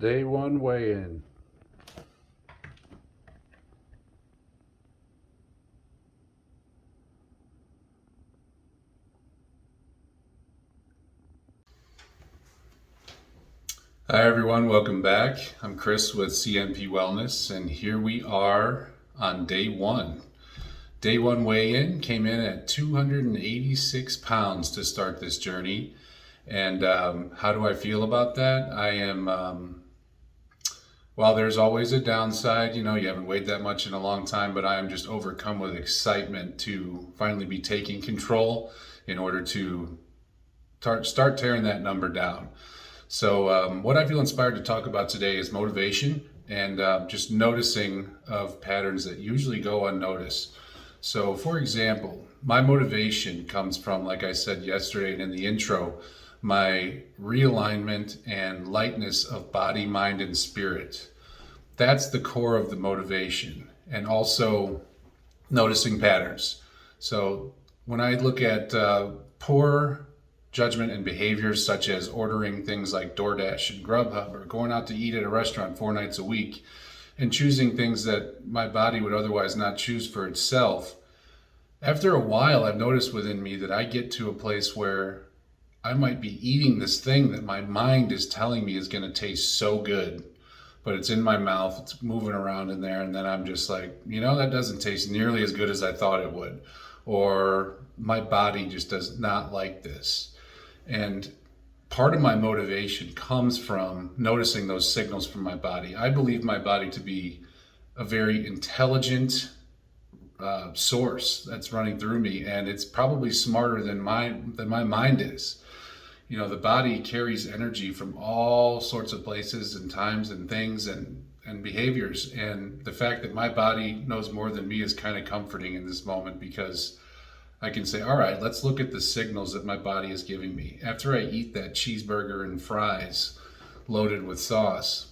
Day one weigh-in. Hi everyone, welcome back. I'm Chris with CNP Wellness, and here we are on day one. Day one weigh-in came in at 286 pounds to start this journey. And how do I feel about that? I am, while there's always a downside, you haven't weighed that much in a long time, but I am just overcome with excitement to finally be taking control in order to start tearing that number down. So what I feel inspired to talk about today is motivation and just noticing of patterns that usually go unnoticed. So for example, my motivation comes from, like I said yesterday and in the intro, my realignment and lightness of body, mind, and spirit. That's the core of the motivation, and also noticing patterns. So when I look at poor judgment and behaviors such as ordering things like DoorDash and Grubhub, or going out to eat at a restaurant 4 nights a week and choosing things that my body would otherwise not choose for itself, after a while I've noticed within me that I get to a place where I might be eating this thing that my mind is telling me is going to taste so good, but it's in my mouth, it's moving around in there, and then I'm just like, that doesn't taste nearly as good as I thought it would, or my body just does not like this. And part of my motivation comes from noticing those signals from my body. I believe my body to be a very intelligent source that's running through me, and it's probably smarter than my mind is. The body carries energy from all sorts of places and times and things and behaviors, and the fact that my body knows more than me is kind of comforting in this moment, because I can say, all right, let's look at the signals that my body is giving me. After I eat that cheeseburger and fries loaded with sauce,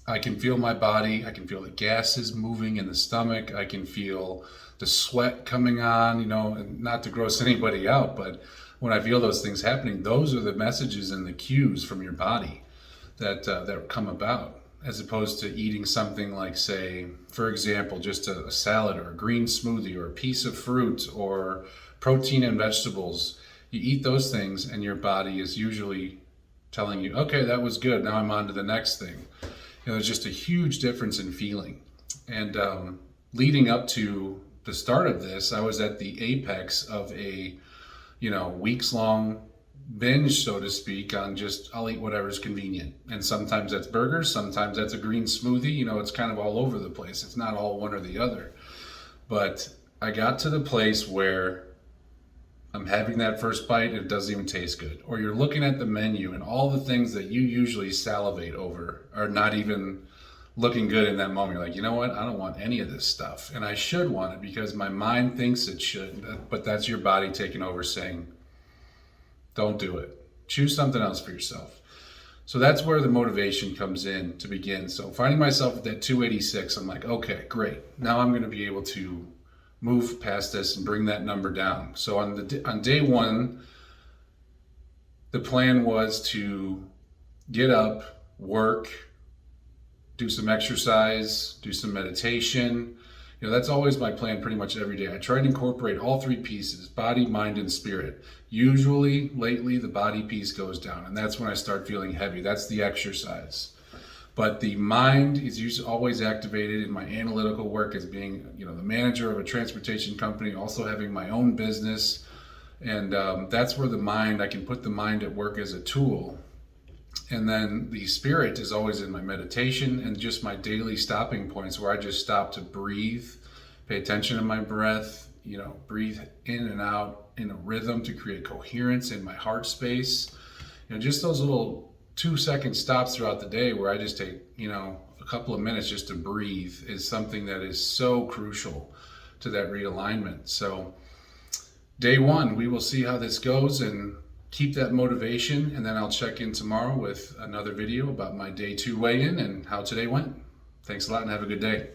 I can feel my body, I can feel the gases moving in the stomach, I can feel the sweat coming on, and not to gross anybody out, but when I feel those things happening, those are the messages and the cues from your body that come about, as opposed to eating something like, say, for example, just a salad or a green smoothie or a piece of fruit or protein and vegetables. You eat those things and your body is usually telling you, okay, that was good, now I'm on to the next thing. There's just a huge difference in feeling. And leading up to the start of this, I was at the apex of a weeks-long binge, so to speak, on just, I'll eat whatever's convenient. And sometimes that's burgers, sometimes that's a green smoothie. It's kind of all over the place. It's not all one or the other. But I got to the place where I'm having that first bite and it doesn't even taste good. Or you're looking at the menu and all the things that you usually salivate over are not even looking good in that moment. You're like, you know what? I don't want any of this stuff. And I should want it because my mind thinks it should. But that's your body taking over saying, don't do it. Choose something else for yourself. So that's where the motivation comes in to begin. So finding myself at that 286, I'm like, okay, great. Now I'm going to be able to move past this and bring that number down. So on day one, the plan was to get up, work, do some exercise, do some meditation. That's always my plan pretty much every day. I try to incorporate all three pieces, body, mind, and spirit. Usually, lately, the body piece goes down, and that's when I start feeling heavy. That's the exercise. But the mind is usually always activated in my analytical work as being, the manager of a transportation company, also having my own business. And that's where I can put the mind at work as a tool. And then the spirit is always in my meditation and just my daily stopping points where I just stop to breathe, pay attention to my breath, breathe in and out in a rhythm to create coherence in my heart space. Just those little 2-second stops throughout the day where I just take, a couple of minutes just to breathe is something that is so crucial to that realignment. So day one, we will see how this goes and keep that motivation, and then I'll check in tomorrow with another video about my day 2 weigh-in and how today went. Thanks a lot and have a good day.